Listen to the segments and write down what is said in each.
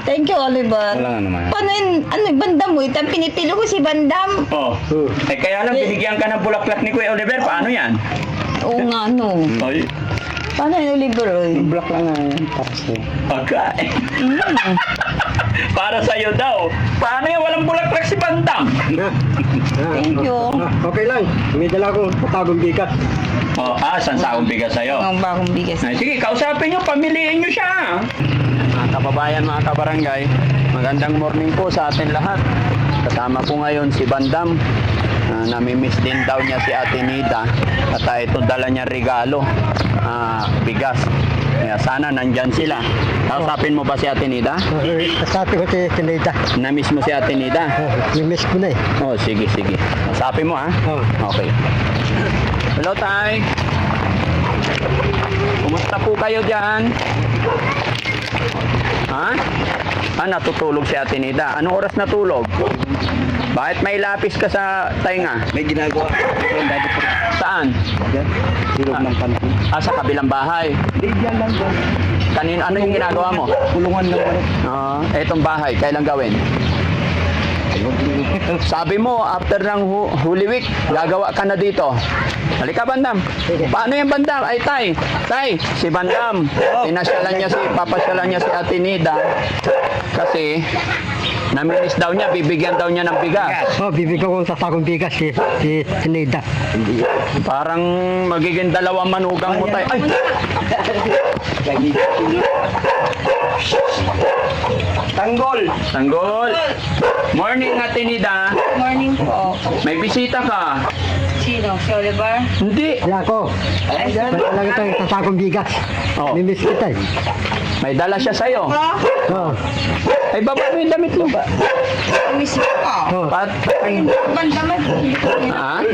Thank you, Oliver. Wala nga naman. Paano yun? Ano, Bandam mo? Ito, pinipilo ko si Bandam. Oh. Eh, kaya lang binigyan ka ng bulaklak ni Kuya Oliver. Paano yan? Oo nga, no. Oy. Paano yun, Oliver? Black lang nga yan. Tapos Pagkain. Para sa'yo daw. Paano yan? Walang bulaklak si Bandam. Thank you. Okay lang. May dala akong patagong bigas. Oh, saan sa akong bigas sa'yo? Ang bagong bigas. Ay, sige, kausapin nyo, pamiliin nyo siya. Mga kababayan, mga kabarangay, magandang morning po sa atin lahat. Kasama ko ngayon si Bandam. Namimiss din daw niya si Ate Nida. At ito dala niya regalo, bigas. Kaya sana nandyan sila. Kausapin mo ba si Ate Nida? Sabi ko si Sinida. Namiss mo si Ate Nida? Nimiss ko na eh. Oh, sige, sige. Kausapin mo, ha? Oh. Okay. Hello, Tay. Kumusta po kayo dyan? Ha? Natutulog si Ate Nida. Anong oras natulog? Bakit may lapis ka sa tainga? May ginagawa. Saan? Silog ng kantin. Sa kabilang bahay. Diyan lang doon. Ano yung ginagawa mo? Kulungan lang ulit. Etong bahay, kailan gawin? Sabi mo, after ng Holy Week, gagawa ka na dito. Halika, Bandam. Paano yung Bandam? Ay, Tay, si Bandam. Papasyalan niya si Ate Nida. Kasi, naminis daw niya, bibigyan daw niya ng bigas. Bibigyan ko sa takong bigas si Sinida. Parang magiging dalawang manugang mo tayo. Ay! Tanggol! Morning, Ate Nida. Morning po. May bisita ka. Sino? Si Oliver? Hindi. Wala ko. Wala kita sa takong bigas. Oh. Nimiss kita eh. May dala siya sa'yo. Oh. Ay, baba mo yung damit mo ba? Miss ko. Oh. Bandam ay Ha?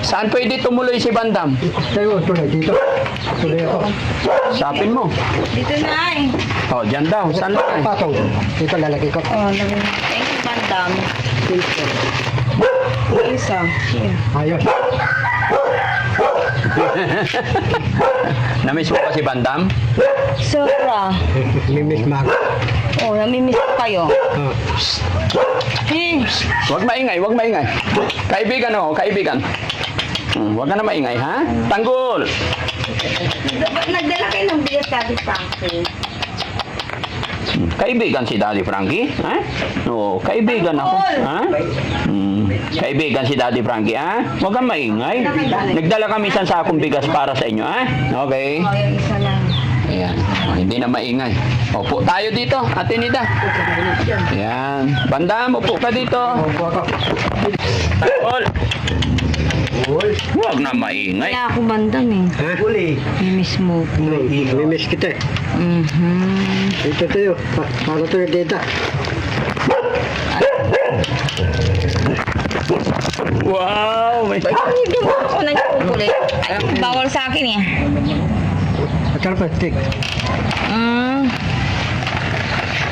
Saan pwede tumuloy si Bandam? Tayo, tuloy dito. Tuloy ako. Sapin mo. Dito na ay. Oh, dyan daw. Saan lang? Patong. Dito lalagay ko. Thank you, Bandam. Isa. Ayos. Namiss mo pa si Bandam? Sobra. Nimiss mag. Namimiss ko kayo. Oh. Huwag maingay, huwag maingay. Kaibigan kaibigan. Huwag ka na maingay, ha? Tanggol! Nagdala kayo ng bigas Daddy Frankie. Kaibigan si Daddy Frankie, ha? Oo, kaibigan ako, ha? Kaibigan si Daddy Frankie, ha? Huwag kang maingay. Nagdala kami isang sakong bigas para sa inyo, ha? Okay? Yung isa lang. Ayan. Hindi na maingay. Opo tayo dito, Ate Nida. Ayan. Bandam, upo ka dito. Tanggol! Huwag na maingay. Kaya ako Bandam eh. Ha? Uli. Mimiss mo ko. Nimiss kita eh. Ito tayo. Paano tayo dito? Wow! May... Hindi mo ako nagkukulit. Bawal sa akin eh. Akala pa stick.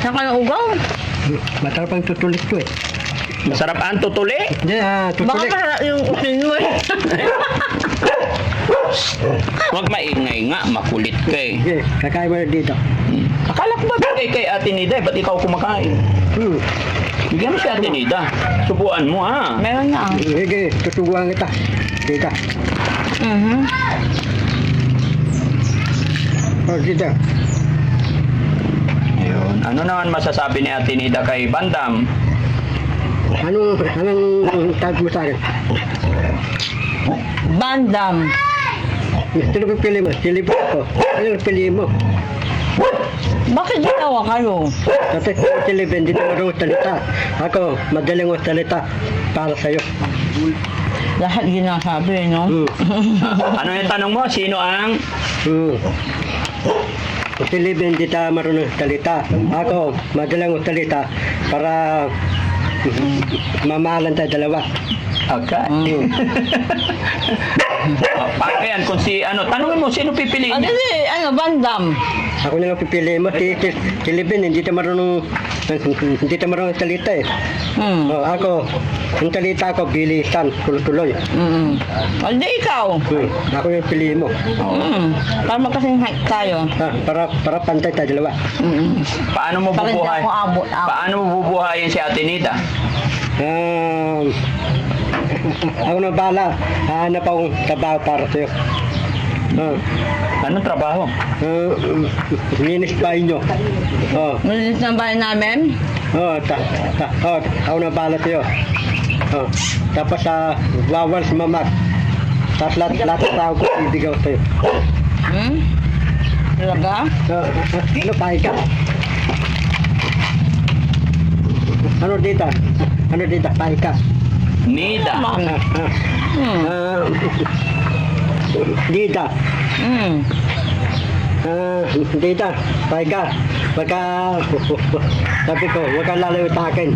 Saka ng ugaw. Matarap ang tutulik to eh. Masarap ang tutuli? Hindi, Baka tutulik. parang yung usin mo eh. Huwag maingay nga, makulit ka eh. Sige, kakain mo na dito. Akala ko ba bigay kay Ate Nida, ba't ikaw kumakain? Bigyan mo si Ate Nida. Subuan mo, ha? Meron na. Sige, tutuguan kita. Dito. Oh, dito. Ayun. Ano naman masasabi ni Ate Nida kay Bandam? Anong tag mo sa akin? Bandam. Sino ko pili mo? Sili ba ako? Anong pili mo? Bakit ginawa kayo? Kasi sili ba, hindi na marunong salita. Ako, madaling mo salita para sa'yo. Lahat ginasabi, no? Ano yung tanong mo? Sino ang... Sili ba, hindi na marunong salita. Ako, madaling mo salita para mamahalan tayo dalawa. Okay. Paano yan? Kung tanungin mo, sino pipiliin niya? Bandam. Ako na lang pipili mo, si Libin, hindi ta marunong salita eh. Ako, ang salita ko, bilisan, tuloy-tuloy. Hindi ikaw. Ako yung pili mo. Para magkasing height tayo. Para pantay tayo dalawa. Paano mo Para hindi bubuhay? ako abot. Paano mo bubuhayin si Ate Nita? Ako na bala, hanap akong trabaho para sa'yo. Anong trabaho? Linis bahay nyo. Malinis ng bahay namin. Ako na bala sa'yo. Tapos bawal si mamat. Tapos lahat ng tao ko ibigay ko sa'yo. Talaga? Ano pahay ka? Ano dito? Pahay ka. Nida. Dita. Dita, pahay ka. Sabi ko, huwag kang lalayo sa akin.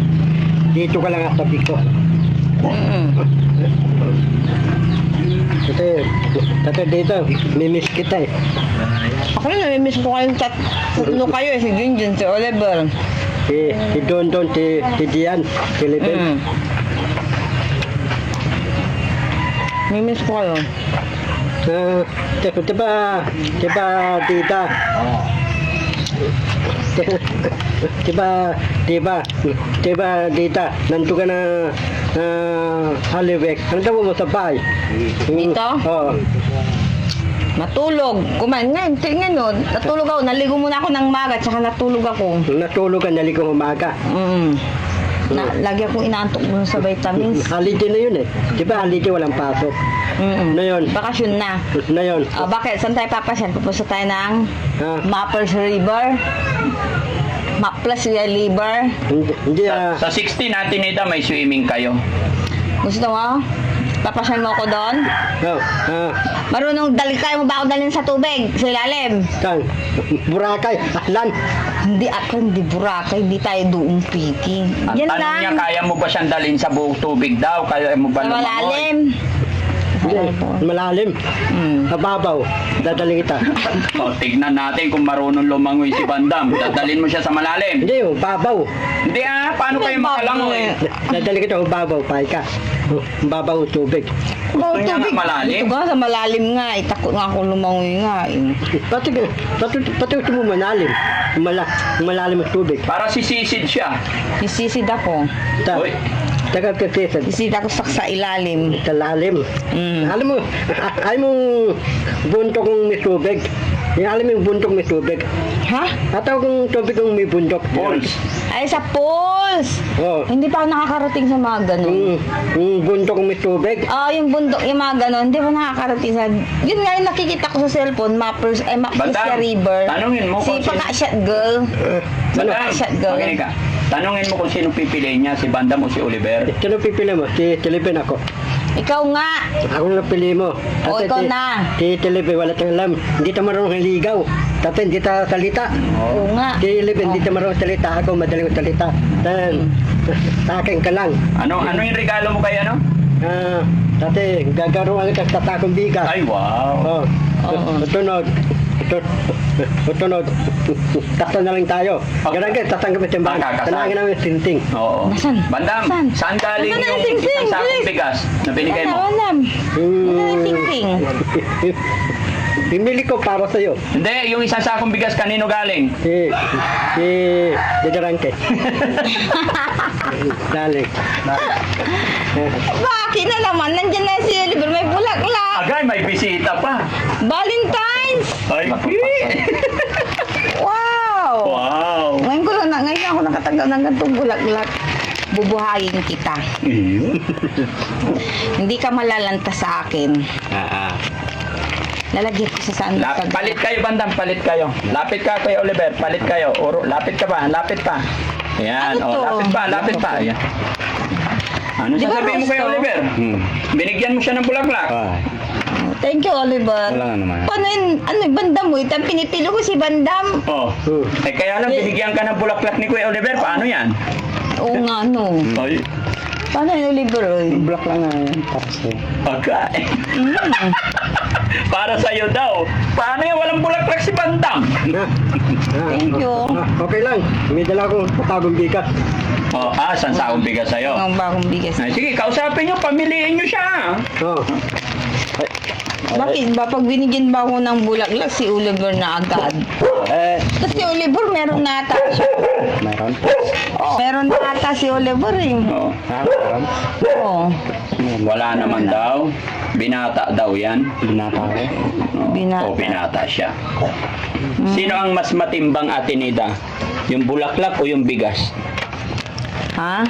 Dito ka lang sabi ko. Kasi dito, mimiss kita eh. Ako rin namimiss ko kayong tatlo kayo eh. Si Junjun, si Oliver. Si Don, si Dian, si Libin. Mimiss ko kayo. Diba, tita? Diba, tita? Nandun ka na Haliwek. Ano daw mo sa bahay? Dito? Oo. Matulog. Kumain nga, tingnan nun. Natulog ako. Naligo muna ako ng maga, tsaka natulog ako. Natulog ka, naligong umaga. Lagi akong inaantok dun sa vitamins. Holiday na yun eh. Diba holiday walang pasok? Na yun. Bakasyon na. Na yun. Bakit? Saan tayo papasyal? Pupunta tayo ng Mappers River. Maplas River. Hindi Sa 16 Ate Nita, may swimming kayo. Gusto mo? Papasyal mo ako doon? Marunong tayo mo ba ako dalhin sa tubig? Sa ilalim? Saan? Boracay. Lan. Hindi ako, hindi Boracay. Hindi tayo doon piki. Ang Yan tanong lang. niya, kaya mo ba siyang dalhin sa buong tubig daw? Kaya mo ba Sa lumangoy? malalim. Hindi. Malalim. Mababaw. Dadali kita. O, tignan natin kung marunong lumangoy si Bandam. Dadalhin mo siya sa malalim. Hindi, babaw. Hindi paano kayo makalangoy? Dadali kita, babaw. Pahay ka. Babaw tubig. Gusto niya nga malalim. Ito nga, sa malalim nga. Takot nga ako lumangoy nga. Pati gusto mo malalim. Malalim ang tubig. Para sisisid siya. Isisid ako. Uy. Taga-kasisan. Isisid ako sa ilalim. Sa lalim. Alam mo, buntok ng may tubig. Alam mo yung buntok may tubig. Ha? Ataw kung tubig kung may buntok. Balls. Ay, sa pools! Oo. Hindi pa ako nakakarating sa mga ganun. Yung buntok may tubig. Yung bundok, yung mga ganun, hindi pa nakakarating sa... Yun nga yung nakikita ko sa cellphone, Mappers Bandam, River. tanungin mo Si kung sino- Pakashot Girl. Bandam, Shot girl. makinig ka. Tanungin mo kung sino pipiliin niya, si Bandam o si Oliver. Sino pipili mo? Si Tilipin ako. Ikaw nga. Ako na pili mo. O, ikaw na. Si Tilipin, wala tayong alam. Hindi ta marunong ligaw. Tapos hindi ta salita. Oo nga. Si Tilipin, hindi ta marunong salita. Ako madaling salita. Sa akin ka lang. Ano yung regalo mo kay ano? Dati, gagaruan kita sa takong bigas. Ay, wow. Tunog. Tunog. Tasta na lang tayo. Okay. Ganun kayo, tasang kami sa bahay. Kakasal. Tanangin namin sinting. Oo. Nasaan? Bandam, Nasaan? saan galing Nasaan yung ang sing-sing? isang sakong Bilis. bigas na binigay mo? Alam. Ting-ting. Bimili ko para sa'yo. Hindi, yung isang sakong bigas kanino galing? Si Dedarante. Dali. Bakit na naman? Nandyan na si Oliver. May bulaklak. Agay, may bisita pa. Valentine's. Ay, Wow. wow. Ngayon ako nakatagal ng gantong bulaklak. Bubuhayin kita. Hindi ka malalanta sa akin. Lalagyan ko sa saan. Palit kayo, Bandam, palit kayo. Lapit ka kay Oliver, palit kayo. Lapit ka pa, lapit pa. Ayan, Ano to? lapit pa. Ayan. Ano Di ba sasabihin mo kay gusto? Oliver? Binigyan mo siya ng bulaklak. Thank you, Oliver. Wala nga naman. Paano yun? Bandam mo? Itang pinipilo ko si Bandam. Oh. Kaya lang, binigyan ka ng bulaklak ni Kuya Oliver. Paano yan? Oo nga, no. Ay. Paano yung Oliver? Black lang nga yan. Tapos Pagkain. Para sa'yo daw. Paano yan? Walang bulaklak si Bandam. Thank you. Okay lang. May dala akong patagong bigas. Oh, saan sa akong bigas sa'yo? Ang bagong bigas. Sige, kausapin nyo, pamiliin nyo siya. Oo. Bakit ba? Pag binigyan ba ako ng bulaklak, si Oliver na agad? Kasi Oliver, meron na ata siya. Meron. Oh, meron na ata si Oliver eh. Oh. Meron. Oo. Wala naman daw. Binata daw yan. Binata ko. Binata. O, binata siya. Sino ang mas matimbang, Ate Nida? Yung bulaklak o yung bigas? Ha?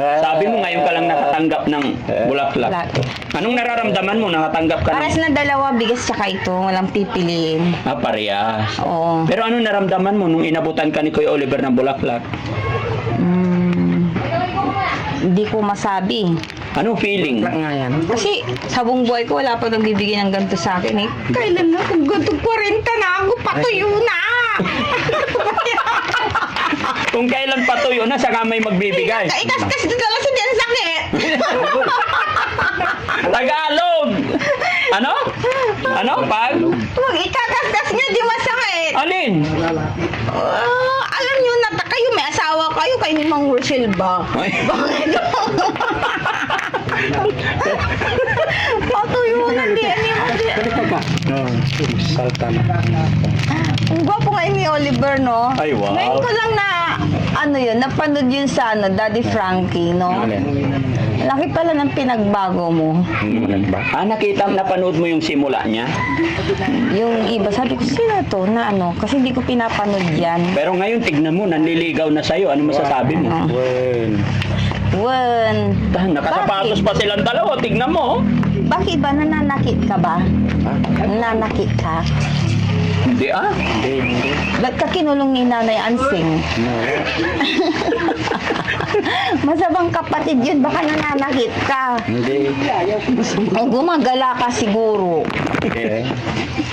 Sabi mo ngayon ka lang nakatanggap ng bulaklak. Anong nararamdaman mo? Nakatanggap ka Pares ng... na dalawa, bigas tsaka ito. Walang pipiliin. Parehas. Oo. Pero ano naramdaman mo nung inabutan ka ni Kuya Oliver ng bulaklak? Hindi ko masabi. Anong feeling? Nga yan. Kasi sa buong buhay ko, wala pa nagbibigay ng ganito sa akin eh. Kailan na? Kung ganito 40 na ako, patuyo na! Kung kailan patuyo na, saka may magbibigay. Ikas-kas dito lang sa din sakit. Tagalog! Ano? Ano? Pag? Huwag ikakas-kas niya, di masakit. Alin? Alam niyo na, kayo may asawa kayo, kayo ni Mang Rochelle ba? Ay. Bakit? Patuyo na din. Balik ka. Salta na. Ang gwapo ngayon ni Oliver, no? Ay, wow. Ngayon ko lang na, napanood yun sa, Daddy Frankie, no? Laki pala ng pinagbago mo. Napanood mo yung simula niya? Yung iba, sabi ko, sino to? Na kasi hindi ko pinapanood yan. Pero ngayon, tignan mo, nanliligaw na sa'yo. Ano masasabi mo? Nakasapatos pa silang dalawa. Tignan mo. Bakit ba? Nananakit ka ba? Nananakit ka? Hindi Ba't ka kinulong ni Nanay Ansing? Masabang kapatid yun, baka nananakit ka. Hindi. Ay, gumagala ka siguro.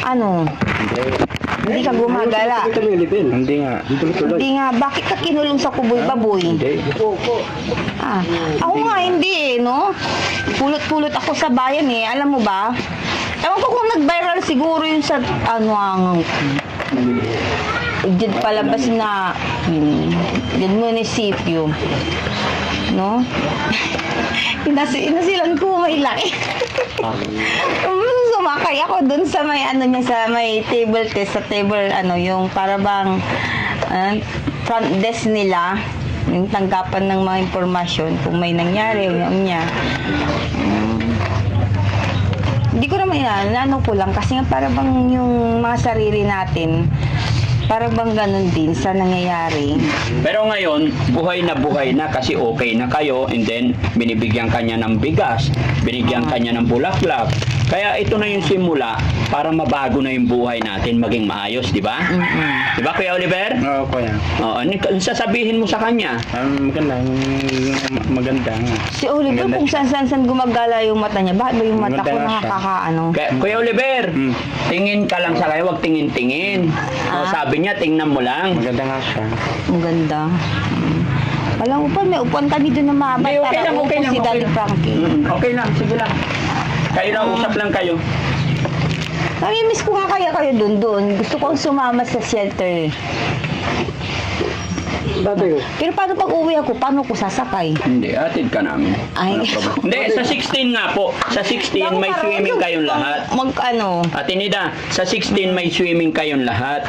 Ano? Hindi ka gumagala. Ito may libin. Hindi nga. Hindi nga, bakit ka kinulong sa kuboy-baboy? Hindi. Ako nga hindi no? Pulot-pulot ako sa bayan eh, alam mo ba? Ewan ko kung nag-viral siguro yun sa, dyan palabas na, dyan munisipyo. No? Inasilan ko may laki. Sumakay ako dun sa may sa may table test, sa table yung para bang front desk nila, yung tanggapan ng mga impormasyon kung may nangyari niya. Hindi ko naman ko lang kasi nga para bang yung mga sarili natin para bang ganun din sa nangyayari. Pero ngayon, buhay na kasi okay na kayo, and then binibigyan kanya ng bigas, binigyan kanya ng bulaklak. Kaya ito na yung simula para mabago na yung buhay natin, maging maayos, di ba? Di ba, Kuya Oliver? Oo, kuya. Ano sasabihin mo sa kanya? Maganda nga. Si Oliver kung saan gumagala yung mata niya, bakit ba yung mata ko nakakaano? Kuya Oliver, tingin ka lang sa kanya, wag tingin-tingin. Sabi niya, tingnan mo lang. Maganda nga siya. Ang ganda. Walang upan, may upan kami doon na mahaba. Hindi, okay lang, okay lang. Si Daddy Frankie. Okay lang, sige lang. Kayo lang, usap lang kayo. Nami-miss ko nga kaya kayo doon. Gusto kong sumama sa shelter. Dati, Pero paano pag uwi ako? Paano ko sasakay? Hindi, atid ka namin. Ay. Hindi, sa 16 nga po. Sa 16 may swimming kayong lahat. Ate Nida, sa 16 may swimming kayong lahat.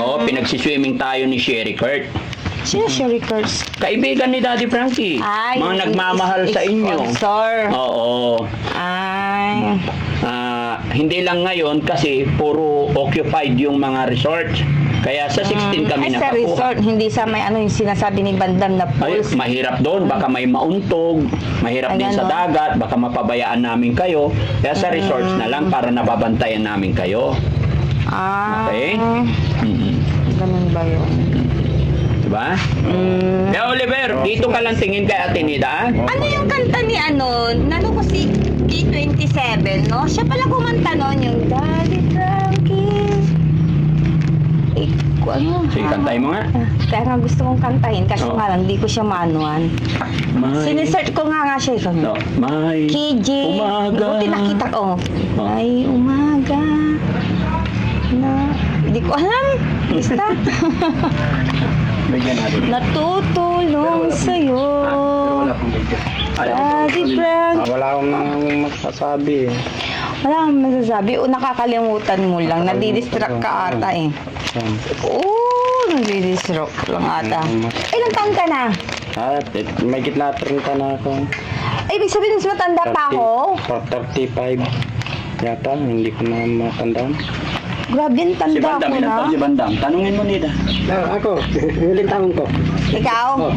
Oo, pinagsiswimming tayo ni Sherry Kurt. Sino Sherry Kurtz? Kaibigan ni Daddy Frankie. Ay, mga nagmamahal sa inyo. Sponsor. Oo. Ay. Hindi lang ngayon kasi puro occupied yung mga resorts. Kaya sa 16 kami Sa nakakuha. resort, hindi sa may yung sinasabi ni Bandam na Ay, pools. mahirap doon, baka may mauntog, mahirap Ay, din sa ganon. dagat, baka mapabayaan namin kayo. Kaya sa resorts na lang para nababantayan namin kayo. Okay? Ganun ba yun? Diba? Kaya Oliver, dito ka lang tingin kay Ate Nida. Ano yung kanta ni ko si K27, no? Siya pala kumanta nun, yung Daddy Frankie. ko ano. Sige, kantahin mo nga. Kaya nga gusto kong kantahin kasi Oo. nga lang, di ko siya maanuan. Sinesearch ko nga siya. Ikaw. No, may KJ. umaga. Buti nakita ko. Oh. Ay, umaga. Na, hindi ko alam. Basta. Bigyan natin. Natutulong sa'yo. Daddy Frank. Wala akong masasabi. Wala akong masasabi. O, nakakalimutan mo lang. Nadidistract ka ata eh. Oo, nadidistract lang ata. Ilang taon ka na? May gitna 30 na ako. Ay, ibig sabihin, mas matanda pa ako? 35 yata, hindi ko na matandaan. Grabe, ang tanda ko na. Si Bandam, tanungin mo nila. Ako, ilang taon ko? Ikaw?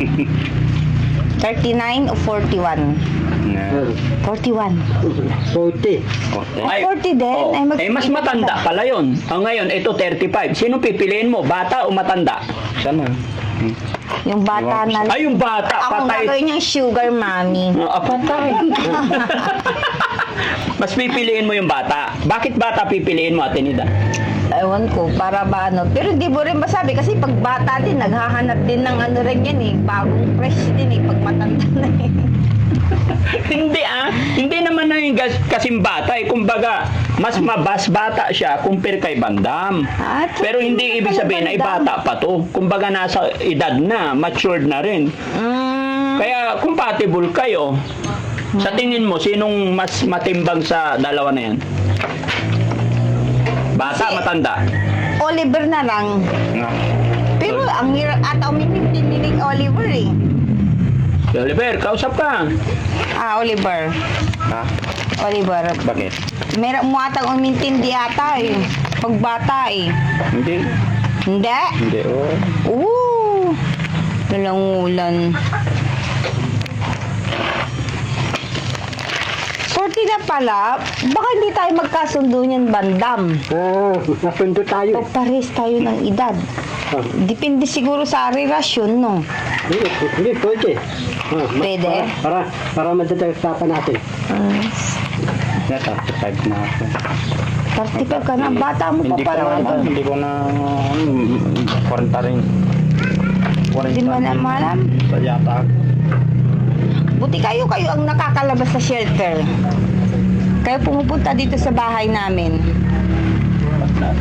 39 o 41? 41. 40. Ay, 40 din? oh, Ay, mas matanda pala yun. Ngayon, ito 35. Sino pipiliin mo? Bata o matanda? Sana. Yung bata na... Ay, yung bata, Ako patay. gagawin niyang sugar mommy. Patay. Mas pipiliin mo yung bata. Bakit bata pipiliin mo, Ate Nida? Ewan ko, para ba ano. Pero di mo rin masabi kasi pag bata din, naghahanap din ng ano rin yan eh. Bagong fresh din eh, pag matanda na eh. Hindi naman na yung kasing bata eh. Kumbaga, mas mabas bata siya compare kay Bandam. Pero hindi ibig sabihin ay bata pa to. Kumbaga nasa edad na, matured na rin. Kaya compatible kayo. Sa tingin mo, sinong mas matimbang sa dalawa na yan? Bata, matanda? Oliver na lang. Pero ang hirap ata umintindi ni Oliver eh. Oliver, kausap ka. Oliver. Ha? Oliver. Bakit? Meron mo atang umintindi ata eh. Pag bata eh. Hindi. Hindi? Hindi, Dalangulan. 40 na pala, baka hindi tayo magkasundo niyan, Bandam. Nasundo tayo. Pagpares tayo ng edad. Depende siguro sa relasyon, no? Hindi, pwede. Pwede? Para madadagsapan natin. Yeah, 35 na ako. 35 ka na, bata mo pa pala. Hindi ko na 40 rin. Hindi mo na malam. Sa yata ako. Buti kayo ang nakakalabas sa shelter. Kayo pumupunta dito sa bahay namin.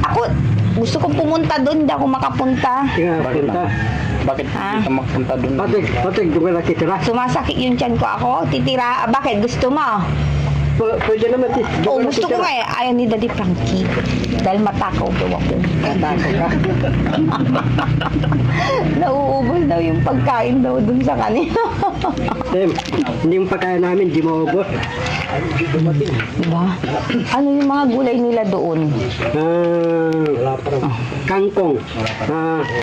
Ako, gusto kong pumunta doon, hindi ako makapunta. Punta. Bakit hindi ka magpunta doon? Patig, doon ka nakitira. Sumasakit yung tiyan ko ako, titira. Bakit? Gusto mo? Pwede naman. Gusto ko nga eh. Ayaw ni Daddy Frankie. Dahil matakaw daw ako. Matakaw ka. Nauubos daw yung pagkain daw dun sa kanila. Tim, hindi yung pagkain namin, di mo ubos. Diba? Ano yung mga gulay nila doon? Kangkong,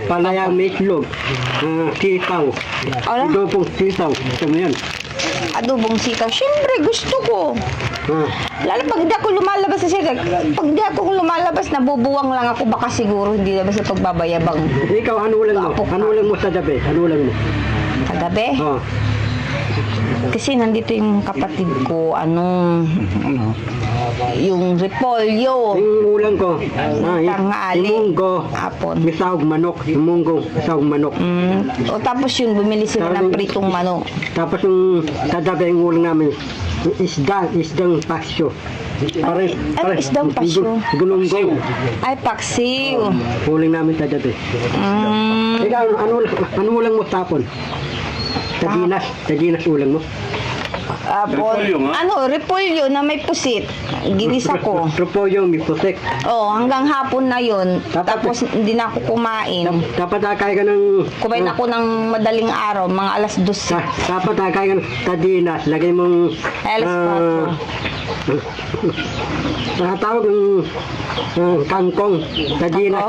palayang meatloaf, sitaw, Ala? idopong sitaw. Ito mo yan. Adobong sitaw. Siyempre, gusto ko. Lalo pag hindi ako lumalabas sa shelter. Pag hindi ako lumalabas, nabubuwang lang ako. Baka siguro hindi naman sa pagbabayabang. Ikaw, ano ulang mo? Ano ulang mo sa gabi? Ano ulang mo? Kagabi. Kasi nandito yung kapatid ko, yung repolyo. Yung ulang ko, Tanghali. yung munggo, Hapon. may sahog manok. Yung munggo, may sahog manok. O tapos yun, bumili sila ng pritong manok. Tapos yung kagabi yung ulang namin, isdang pasyo. Ano isdang pasyo? Gulunggong. Ay, paksiw. Uling namin kagabi. Ikaw, ano ulang mo tapon? Sa dinas ulang mo? Repolyo nga? Repolyo na may pusit. Ginisa ko. Repolyo, may putik. Hanggang hapon na yun. Tapos hindi na ako kumain. Dapat akay ka ng... Kumain ako ng madaling araw, mga alas 12. Dapat akay ka ng sardinas. Lagay mong... Alas 4. Nakatawag ng kangkong. Sardinas,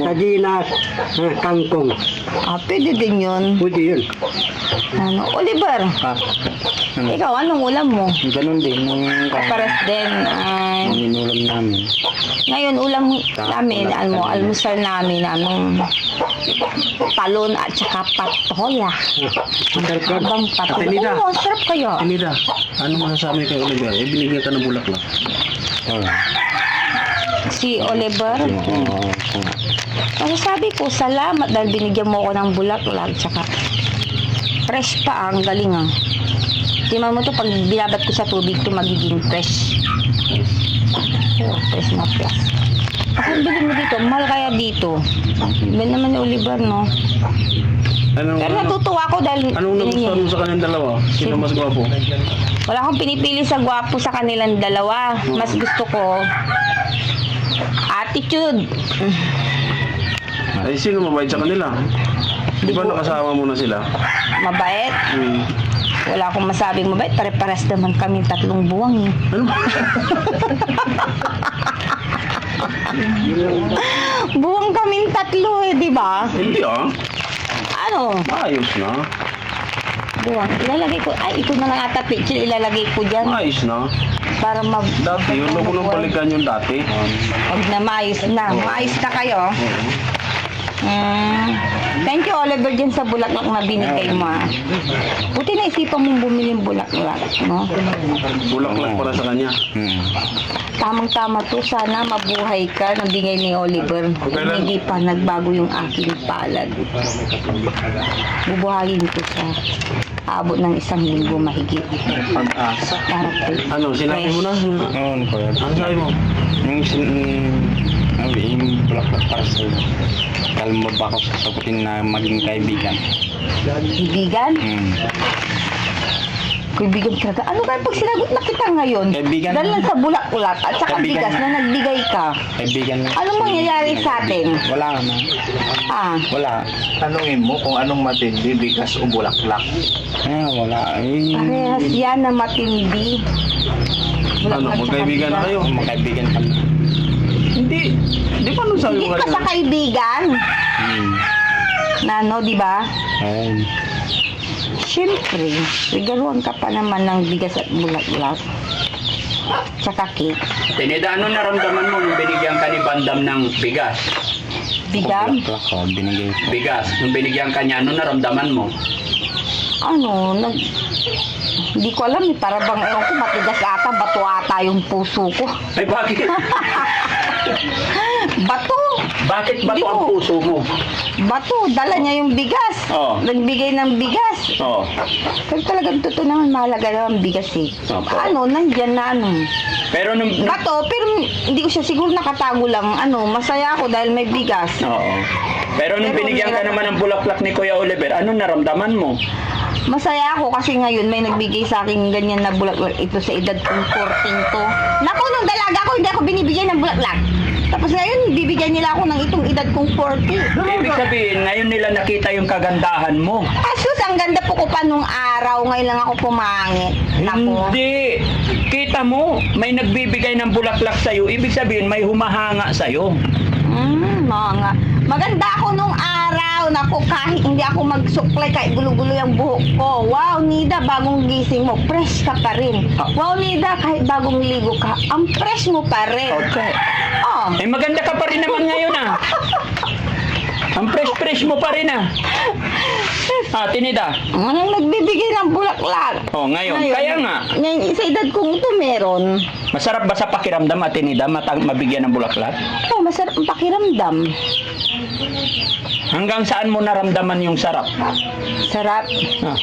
sardinas, kangkong. Pwede din yun. Pwede yun. Oliver, ikaw, anong ulam mo? Ganun din. Pares din. Yung ulam namin. Ngayon, ulam namin, almusal namin, talon at saka patola. Abang patola. Oo, sarap kayo. Anida, ano masasabi kay Oliver? Binigyan ka ng bulaklak. Si Oliver, Sabi ko, salamat dahil binigyan mo ako ng bulaklak. Tsaka, fresh pa, ang galing ah. Tingnan mo to, pag binabat ko sa tubig to magiging fresh. Oh, fresh na plus. Ako bilhin mo dito, mahal kaya dito. Iba naman ni Oliver, no? Pero natutuwa ako dahil... Anong nagustuhan mo sa kanilang dalawa? Sino mas gwapo? Wala akong pinipili sa gwapo sa kanilang dalawa. Mas gusto ko attitude. Ay, sino mabait sa kanila? Di ba nakasama mo na sila? Mabait. Hmm. Wala akong masabing mabait. Pare-pares naman kami 3 buwang eh. Ano? Buwang kaming 3 eh, di ba? Hindi ah. Ano? Ayos na. Buwang. Ilalagay ko. Ay, ito na lang ata picture. Ilalagay ko dyan. Ayos na. Para Dati, yun ko nung balikan yung dati. Huwag na, maayos na. Maayos na kayo. Thank you, Oliver, dyan sa bulaklak na binigay mo. Buti na isipan mong bumili ng bulaklak, no? Bulaklak para sa kanya. Tamang-tama to. Sana mabuhay ka. Nabigay ni Oliver. Hindi pa nagbago yung aking palad. Bubuhayin ko sa abot ng 1 linggo mahigit. Pag-asa. Para Ano, sinabi mo na? Oo, ano ko yan? Ano sabi mo? Yung bulaklak para sa kalma ba ako sasagutin na maging kaibigan? Kaibigan? Kaibigan talaga. Ano kaya pag sinagot na kita ngayon? Kaibigan. Dahil lang sa bulaklak at saka Kaibigan. bigas na nagbigay ka. Kaibigan. Ano mangyayari sa atin? Wala na. Wala. Tanungin mo kung anong matindi, bigas o bulaklak. Wala. Parehas yan na matindi. Ano, Bulaklak magkaibigan na saka kayo? Magkaibigan kami. Hindi. Di ba nung sabi Hindi mo pa sa kaibigan. Na ano, di ba? Ayun. Siyempre, regaluhan ka pa naman ng bigas at bulaklak. Tsaka cake. Tinida, ano naramdaman mo nung binigyan ka ni Bandam ng bigas? Bigam? Bulaklak ko, binigay ko. Bigas. Nung binigyan ka niya, ano naramdaman mo? Hindi ko alam, para bang ewan ko, matigas ata, bato ata yung puso ko. Ay, bakit? Bato! Bakit ba Hindi to ang ko. puso mo? Bato, dala niya yung bigas. Oo. Nagbigay ng bigas. Oh. Pero talagang totoo naman, mahalaga naman bigas eh. Opo. Nandyan na Pero nung... Bato, pero hindi ko siya siguro nakatago lang. Masaya ako dahil may bigas. Oo. Pero nung Pero binigyan ka meron- naman ng bulaklak ni Kuya Oliver, ano naramdaman mo? Masaya ako kasi ngayon may nagbigay sa akin ganyan na bulaklak. Ito sa edad kong 14 to. Naku, nung dalaga ko, hindi ako binibigyan ng bulaklak. Tapos ngayon, bibigyan nila ako ng itong edad kong 40. Ibig sabihin, ngayon nila nakita yung kagandahan mo. Asus, ang ganda po ko pa nung araw. Ngayon lang ako pumangit. Naku. Hindi. Kita mo, may nagbibigay ng bulaklak sa'yo. Ibig sabihin, may humahanga sa'yo. Mga. Maganda ako nung araw. Naku, kahit hindi ako magsuklay, kahit gulo-gulo yung buhok ko. Wow, Nida, bagong gising mo. Fresh ka pa rin. Wow, Nida, kahit bagong ligo ka, ang fresh mo pa rin. Okay. Oh. Eh, maganda ka pa rin naman ngayon ah. Ang fresh-fresh mo pa rin ah. Tinida. Anong nagbibigay ng bulaklak? Oh, ngayon. Kaya nga. Ngayon, sa edad kong ito meron. Masarap ba sa pakiramdam, Tinida, mabigyan ng bulaklak? Oh, masarap ang pakiramdam. Hanggang saan mo naramdaman yung sarap? Sarap. Ah.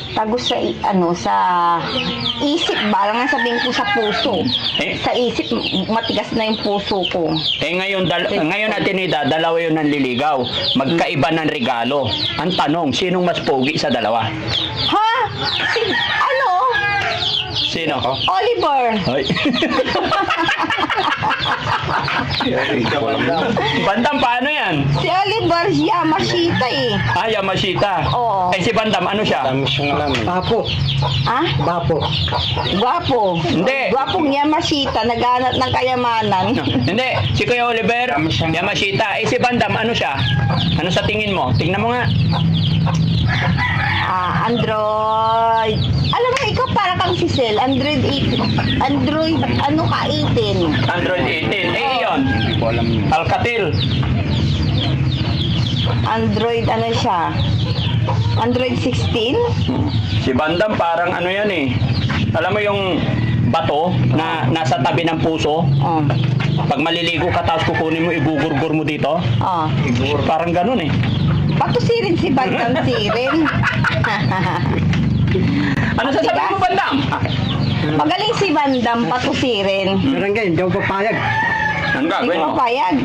Tagos sa sa isip ba? Alam nga sabihin ko sa puso. Eh? Sa isip, matigas na yung puso ko. Eh ngayon, ngayon Tinida, dalawa yun ang liligaw. Magkaiba ng regalo. Ang tanong, sinong mas pogi sa dalawa? Ha? Ano? Sino? Oliver. Ay. Bandam, paano yan? Si Oliver, Yamashita eh. Yamashita. Oo. Eh si Bandam, ano siya? Bapo. Ha? Bapo. Gwapo. Hindi. Gwapong Yamashita, naghanap ng kayamanan. Hindi, si Kuya Oliver, Yamashita. Eh si Bandam, ano siya? Ano sa tingin mo? Tingnan mo nga. Android. Alam mo, ikaw para kang si Cel. Android 18. Android, ano ka, 18. Android 18. Eh yun. Alcatel. Android, ano siya? Android 16? Si Bandam parang ano yan eh. Alam mo yung bato na nasa tabi ng puso. Oh. Pag maliligo ka tapos kukunin mo, igugurgur mo dito. Oh. Parang ganun eh. Patusirin si Bandam Sirin. Ano sasabihin mo, Bandam? Magaling si Bandam patusirin. Barangay, hindi ako papayag. Ano Hindi gagawin ko mo? papayag.